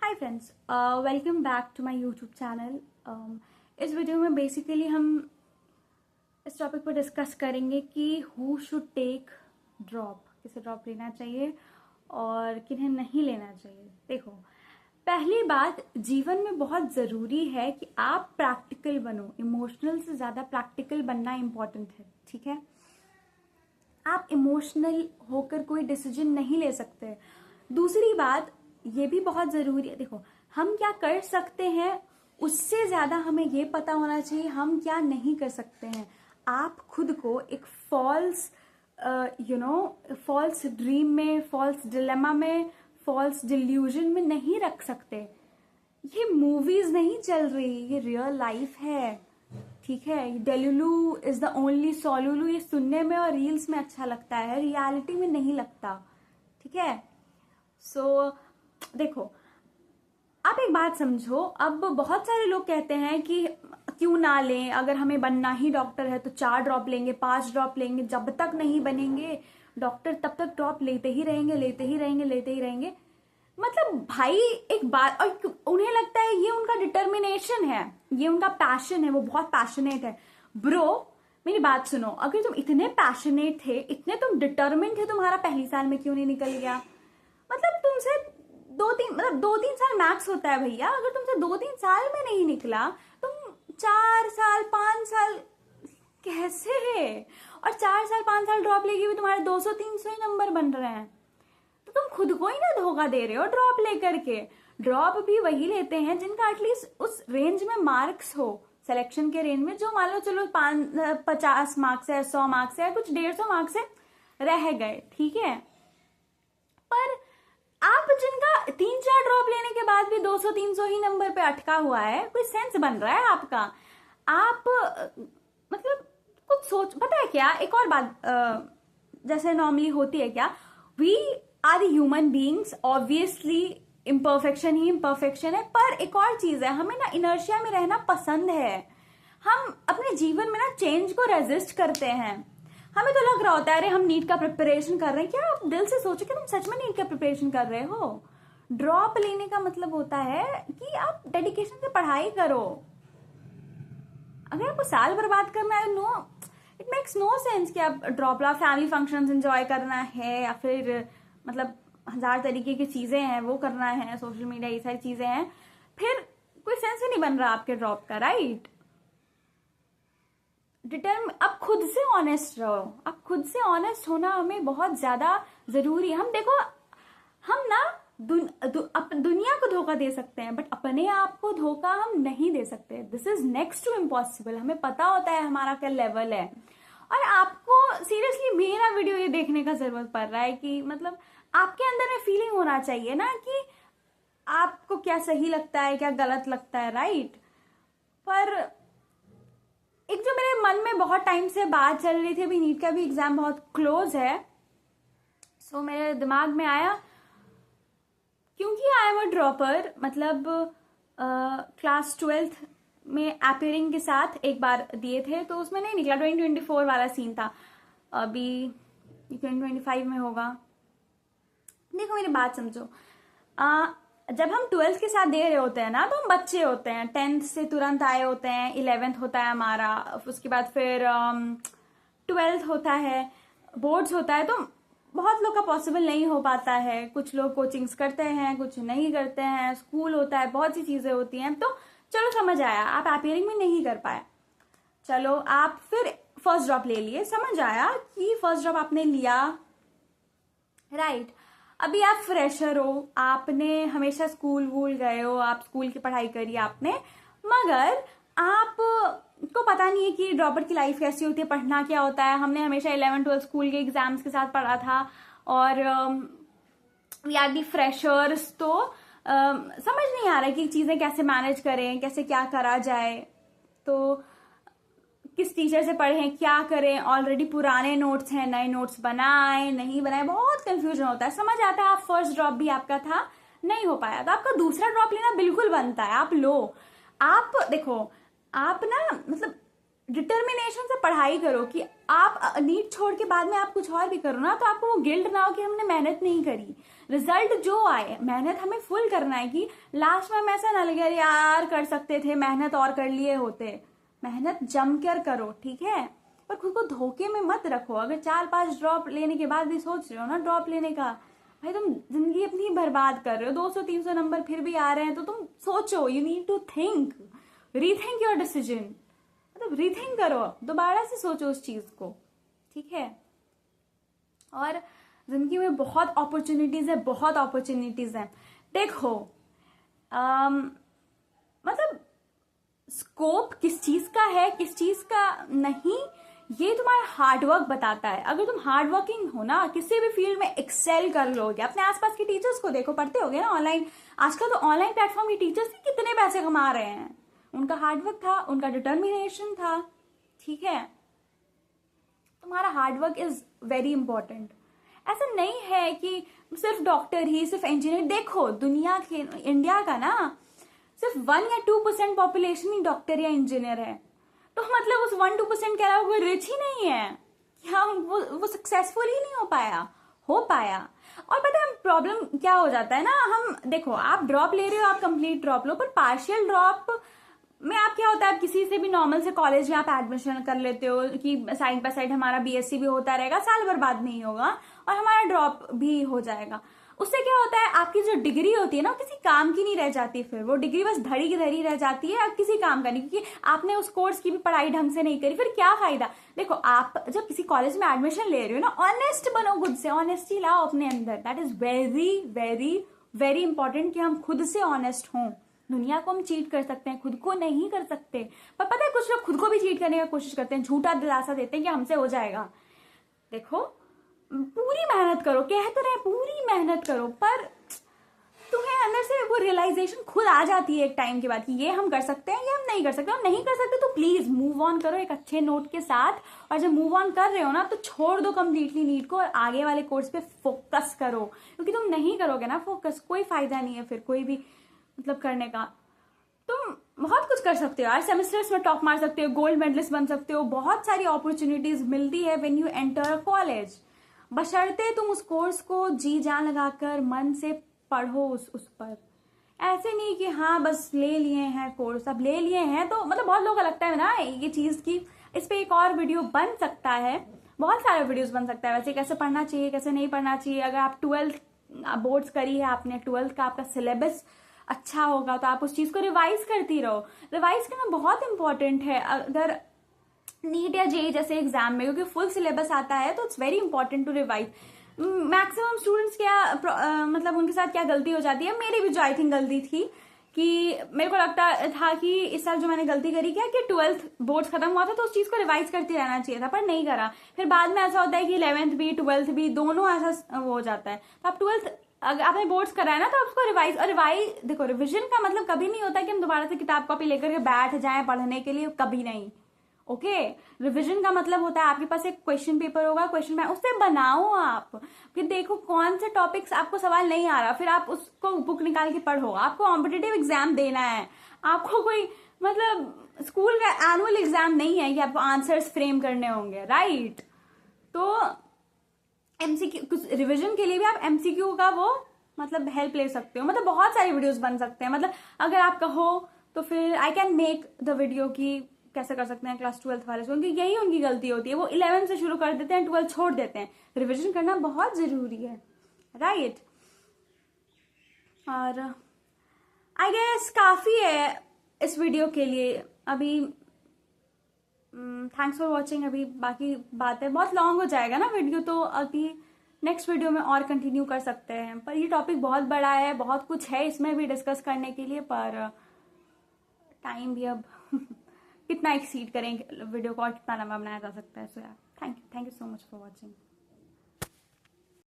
Hi friends, welcome back to my YouTube channel. इस video में basically हम इस टॉपिक पर डिस्कस करेंगे कि हु शुड टेक ड्रॉप, किसे ड्रॉप लेना चाहिए और किन्हें नहीं लेना चाहिए। देखो, पहली बात, जीवन में बहुत ज़रूरी है कि आप प्रैक्टिकल बनो। इमोशनल से ज़्यादा प्रैक्टिकल बनना इम्पॉर्टेंट है, ठीक है। आप इमोशनल होकर कोई डिसीजन नहीं ले सकते। दूसरी बात ये भी बहुत ज़रूरी है, देखो हम क्या कर सकते हैं उससे ज़्यादा हमें ये पता होना चाहिए हम क्या नहीं कर सकते हैं। आप खुद को एक फॉल्स फॉल्स ड्रीम में, फॉल्स डिलेमा में, फॉल्स डिल्यूजन में नहीं रख सकते। ये मूवीज नहीं चल रही, ये रियल लाइफ है, ठीक है। डेलुलू इज द ओनली सोलुलू, ये सुनने में और रील्स में अच्छा लगता है, रियलिटी में नहीं लगता, ठीक है। सो देखो, आप एक बात समझो, अब बहुत सारे लोग कहते हैं कि क्यों ना लें, अगर हमें बनना ही डॉक्टर है तो 4 ड्रॉप लेंगे, 5 ड्रॉप लेंगे, जब तक नहीं बनेंगे डॉक्टर तब तक ड्रॉप लेते ही रहेंगे, लेते ही रहेंगे, लेते ही रहेंगे। मतलब भाई एक बात, और उन्हें लगता है ये उनका डिटर्मिनेशन है, ये उनका पैशन है, वो बहुत पैशनेट है। ब्रो मेरी बात सुनो, अगर तुम इतने पैशनेट थे, इतने तुम डिटर्मिन थे, तुम्हारा पहली साल में क्यों नहीं निकल गया? मतलब तुमसे 2-3 साल मैक्स होता है भैया। अगर तुमसे 2-3 साल में नहीं निकला, तुम 4 साल 5 साल कैसे है? और 4 साल 5 साल ड्रॉप लेके भी तुम्हारे 200-300 ही नंबर बन रहे हैं, तो तुम खुद को ही ना धोखा दे रहे हो। ड्रॉप लेकर के, ड्रॉप भी वही लेते हैं जिनका एटलीस्ट उस रेंज में मार्क्स हो, सिलेक्शन के रेंज में, जो मान लो चलो 50 मार्क्स है, 100 मार्क्स है, कुछ 150 मार्क्स है रह गए, ठीक है। पर आप जिनका 3-4 ड्रॉप लेने के बाद भी 200-300 ही नंबर पे अटका हुआ है, कोई सेंस बन रहा है आपका? आप मतलब कुछ सोच, पता है क्या, एक और बात जैसे नॉर्मली होती है, क्या we are human beings, obviously imperfection ही इम्परफेक्शन है, पर एक और चीज है, हमें ना इनर्शिया में रहना पसंद है। हम अपने जीवन में ना चेंज को रेजिस्ट करते हैं। हमें तो लग रहा होता है अरे हम नीट का प्रिपरेशन कर रहे हैं, क्या आप दिल से सोचो कि तुम सच में नीट का प्रिपरेशन कर रहे हो? ड्रॉप लेने का मतलब होता है कि आप डेडिकेशन से पढ़ाई करो। अगर आपको साल बर्बाद करना है, no, it makes no sense कि आप ड्रॉप ला। फैमिली फंक्शंस एंजॉय करना है, या फिर मतलब 1000 तरीके की चीजें हैं वो करना है, सोशल मीडिया, ये सारी चीजें हैं, फिर कोई सेंस ही नहीं बन रहा आपके ड्रॉप का, राइट। अब खुद से ऑनेस्ट रहो। अब खुद से ऑनेस्ट होना हमें बहुत ज्यादा जरूरी है। हम देखो, हम ना दुनिया को धोखा दे सकते हैं, बट अपने आप को धोखा हम नहीं दे सकते। This is next to impossible. हमें पता होता है हमारा क्या लेवल है, और आपको सीरियसली मेरा वीडियो ये देखने का जरूरत पड़ रहा है कि मतलब आपके अंदर में फीलिंग होना चाहिए ना कि आपको क्या सही लगता है, क्या गलत लगता है, राइट। पर एक जो मेरे मन में बहुत टाइम से बात चल रही थी, अभी नीट का भी एग्जाम बहुत क्लोज है, सो मेरे दिमाग में आया, क्योंकि आई एम अ ड्रॉपर, मतलब क्लास 12th में अपीयरिंग के साथ एक बार दिए थे, तो उसमें नहीं निकला, 2024 वाला सीन था। अभी 2025 में होगा। देखो मेरी बात समझो, जब हम 12th के साथ दे रहे होते हैं ना, तो हम बच्चे होते हैं, 10th से तुरंत आए होते हैं, 11th होता है हमारा, उसके बाद फिर 12th होता है, बोर्ड्स होता है, तो बहुत लोग का पॉसिबल नहीं हो पाता है। कुछ लोग कोचिंग्स करते हैं, कुछ नहीं करते हैं, स्कूल होता है, बहुत सी चीजें होती हैं। तो चलो समझ आया, आप अपीयरिंग में नहीं कर पाए, चलो आप फिर फर्स्ट ड्रॉप ले लिए, समझ आया कि फर्स्ट ड्रॉप आपने लिया, राइट। अभी आप फ्रेशर हो, आपने हमेशा स्कूल वूल गए हो, आप स्कूल की पढ़ाई करी आपने, मगर आप को पता नहीं है कि ड्रॉपर की लाइफ कैसी होती है, पढ़ना क्या होता है। हमने हमेशा 11-12 स्कूल के एग्जाम्स के साथ पढ़ा था, और वी आर दी फ्रेशर्स, तो समझ नहीं आ रहा है कि चीजें कैसे मैनेज करें, कैसे क्या करा जाए, तो किस टीचर से पढ़ें, क्या करें। ऑलरेडी पुराने नोट्स हैं, नए नोट्स बनाए नहीं बनाए, बहुत कंफ्यूजन होता है। समझ आता है आप फर्स्ट ड्रॉप भी आपका था, नहीं हो पाया, तो आपका दूसरा ड्रॉप लेना बिल्कुल बनता है, आप लो। आप देखो, आप ना मतलब डिटर्मिनेशन से पढ़ाई करो कि आप नीट छोड़ के बाद में आप कुछ और भी करो ना, तो आपको वो गिल्ट ना हो कि हमने मेहनत नहीं करी। रिजल्ट जो आए, मेहनत हमें फुल करना है कि लास्ट में हम ऐसा ना लगे यार कर सकते थे, मेहनत और कर लिए होते। मेहनत जमकर करो, ठीक है, पर खुद को धोखे में मत रखो। अगर 4-5 ड्रॉप लेने के बाद भी सोच रहे हो ना ड्रॉप लेने का, भाई तुम जिंदगी अपनी बर्बाद कर रहे हो। 200-300 नंबर फिर भी आ रहे हैं तो तुम सोचो, you need to think, rethink your decision, मतलब रीथिंक करो, दोबारा से सोचो उस चीज को, ठीक है। और जिंदगी में बहुत अपॉर्चुनिटीज है, बहुत अपॉर्चुनिटीज है। देखो मतलब स्कोप किस चीज का है किस चीज का नहीं, ये तुम्हारा हार्डवर्क बताता है। अगर तुम हार्ड वर्किंग हो ना, किसी भी फील्ड में एक्सेल कर लोगे। अपने आसपास के टीचर्स को देखो, पढ़ते होगे ना ऑनलाइन, आजकल तो ऑनलाइन प्लेटफॉर्म के टीचर्स ही कितने पैसे कमा रहे हैं। उनका हार्डवर्क था, उनका डिटर्मिनेशन था, ठीक है। तुम्हारा हार्डवर्क इज वेरी इंपॉर्टेंट। ऐसा नहीं है कि सिर्फ डॉक्टर ही, सिर्फ इंजीनियर। देखो दुनिया के, इंडिया का ना सिर्फ 1 या 2% पॉपुलेशन ही डॉक्टर या इंजीनियर है, तो मतलब उस 1-2% के अलावा कोई रिच ही नहीं है क्या? वो सक्सेसफुल ही नहीं हो पाया। और पता है प्रॉब्लम क्या हो जाता है ना, हम देखो आप ड्रॉप ले रहे हो, आप कंप्लीट ड्रॉप लो, पर पार्शियल ड्रॉप में आप क्या होता है, आप किसी से भी नॉर्मल से कॉलेज में आप एडमिशन कर लेते हो कि साइड बाय साइड हमारा बीएससी भी होता रहेगा, साल बर्बाद नहीं होगा और हमारा ड्रॉप भी हो जाएगा। उससे क्या होता है, आपकी जो डिग्री होती है ना, किसी काम की नहीं रह जाती। फिर वो डिग्री बस धड़ी की धड़ी रह जाती है, अब किसी काम का नहीं, क्योंकि आपने उस कोर्स की भी पढ़ाई ढंग से नहीं करी। फिर क्या फायदा। देखो आप जब किसी कॉलेज में एडमिशन ले रहे हो ना, ऑनेस्ट बनो खुद से, ऑनेस्टी लाओ अपने अंदर। That is very very very important कि हम खुद से ऑनेस्ट हों। दुनिया को हम चीट कर सकते हैं, खुद को नहीं कर सकते। पर पता है कुछ लोग खुद को भी चीट करने की कोशिश करते हैं, झूठा दिलासा देते हैं कि हमसे हो जाएगा। देखो पूरी मेहनत करो, कह तो रहे पूरी मेहनत करो, पर तुम्हें अंदर से वो रियलाइजेशन खुद आ जाती है एक टाइम के बाद कि ये हम कर सकते हैं, ये हम नहीं कर सकते। और नहीं कर सकते तो प्लीज मूव ऑन करो एक अच्छे नोट के साथ। और जब मूव ऑन कर रहे हो ना, तो छोड़ दो कंप्लीटली नीट को और आगे वाले कोर्स पे फोकस करो, क्योंकि तुम नहीं करोगे ना फोकस, कोई फायदा नहीं है फिर कोई भी मतलब करने का। तुम बहुत कुछ कर सकते हो यार, सेमेस्टर्स में टॉप मार सकते हो, गोल्ड मेडलिस्ट बन सकते हो, बहुत सारी अपॉर्चुनिटीज मिलती है व्हेन यू एंटर कॉलेज। बशर्ते तुम उस कोर्स को जी जान लगाकर मन से पढ़ो उस पर। ऐसे नहीं कि हाँ बस ले लिए हैं कोर्स, अब ले लिए हैं तो मतलब बहुत लोगों को लगता है ना ये चीज की इस पे एक और वीडियो बन सकता है, बहुत सारे वीडियोस बन सकता है वैसे, कैसे पढ़ना चाहिए कैसे नहीं पढ़ना चाहिए। अगर आप 12th बोर्ड्स करी है आपने, 12th का आपका सिलेबस अच्छा होगा तो आप उस चीज को रिवाइज करती रहो। रिवाइज करना बहुत इंपॉर्टेंट है अगर नीट या जेई जैसे एग्जाम में, क्योंकि फुल सिलेबस आता है तो it's very important to revise. Maximum students क्या मतलब उनके साथ क्या गलती हो जाती है, मेरी भी जो आई थिंक गलती थी कि मेरे को लगता था कि इस साल जो मैंने गलती करी क्या कि 12th बोर्ड्स खत्म हुआ था तो उस चीज को रिवाइज करती रहना चाहिए था, पर नहीं करा। फिर बाद में ऐसा होता है कि 11th भी 12th भी दोनों ऐसा वो हो जाता है। तो आप 12th अगर आपने बोर्ड्स कराया ना तो उसको रिवाइज, और रिवाइज देखो रिविजन का मतलब कभी नहीं होता कि हम दोबारा से किताब कॉपी लेकर के बैठ जाएं पढ़ने के लिए, कभी नहीं। ओके रिविजन का मतलब होता है आपके पास एक क्वेश्चन पेपर होगा, क्वेश्चन बैंक, उससे बनाओ आप कि देखो कौन से टॉपिक्स आपको सवाल नहीं आ रहा, फिर आप उसको बुक निकाल के पढ़ो। आपको कॉम्पिटिटिव एग्जाम देना है, आपको कोई मतलब स्कूल का एनुअल एग्जाम नहीं है कि आपको आंसर्स फ्रेम करने होंगे, राइट। तो एमसीक्यू रिवीजन के लिए भी आप एमसीक्यू का वो मतलब हेल्प ले सकते हो। मतलब बहुत सारी वीडियोस बन सकते हैं, मतलब अगर आप कहो तो फिर I can make the video की कैसे कर सकते हैं क्लास 12th वाले, क्योंकि यही उनकी गलती होती है, वो 11 से शुरू कर देते हैं, 12 छोड़ देते हैं। रिवीजन करना बहुत जरूरी है, राइट। और आई गेस काफी है इस वीडियो के लिए अभी। Thanks for watching. अभी बाकी बातें बहुत लॉन्ग हो जाएगा ना वीडियो, तो अभी नेक्स्ट वीडियो में और कंटिन्यू कर सकते हैं, पर ये टॉपिक बहुत बड़ा है, बहुत कुछ है इसमें भी डिस्कस करने के लिए, पर टाइम भी अब कितना एक्सीड करेंगे वीडियो को और कितना लंबा बनाया जा सकता है। सो यार thank you so much for watching.